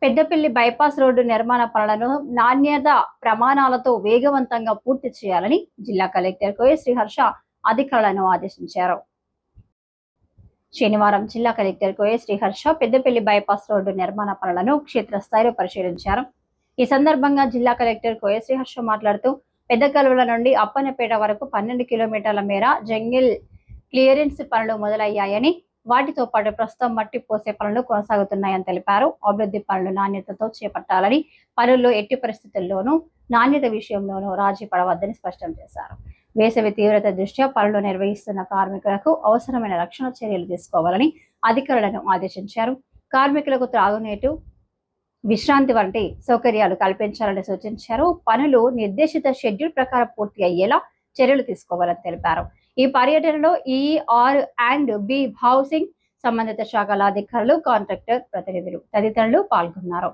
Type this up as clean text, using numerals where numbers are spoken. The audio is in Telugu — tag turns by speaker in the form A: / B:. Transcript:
A: పెద్దపల్లి బైపాస్ రోడ్డు నిర్మాణ పనులను నాణ్యత ప్రమాణాలతో వేగవంతంగా పూర్తి చేయాలని జిల్లా కలెక్టర్ కోయ శ్రీహర్ష అధికారులను ఆదేశించారు. శనివారం జిల్లా కలెక్టర్ కోయ శ్రీహర్ష పెద్దపల్లి బైపాస్ రోడ్డు నిర్మాణ పనులను క్షేత్రస్థాయిలో పరిశీలించారు. ఈ సందర్భంగా జిల్లా కలెక్టర్ కోయ శ్రీహర్ష మాట్లాడుతూ పెద్ద కలువల నుండి అప్పన్నపేట వరకు 12 కిలోమీటర్ల మేర జంగిల్ క్లియరెన్స్ పనులు మొదలయ్యాయని, వాటితో పాటు ప్రస్తుతం మట్టి పోసే పనులు కొనసాగుతున్నాయని తెలిపారు. అభివృద్ధి పనులు నాణ్యతతో చేపట్టాలని, పనుల్లో ఎట్టి పరిస్థితుల్లోనూ నాణ్యత విషయంలోనూ రాజీ పడవద్దని స్పష్టం చేశారు. వేసవి తీవ్రత దృష్ట్యా పనులు నిర్వహిస్తున్న కార్మికులకు అవసరమైన రక్షణ చర్యలు తీసుకోవాలని అధికారులను ఆదేశించారు. కార్మికులకు త్రాగునీరు, విశ్రాంతి వంటి సౌకర్యాలు కల్పించాలని సూచించారు. పనులు నిర్దేశిత షెడ్యూల్ ప్రకారం పూర్తి అయ్యేలా చర్యలు తీసుకోవాలని తెలిపారు. ఈ పర్యటనలో E.R&B హౌసింగ్ సంబంధిత శాఖల అధికారులు, కాంట్రాక్టర్ ప్రతినిధులు తదితరులు పాల్గొన్నారు.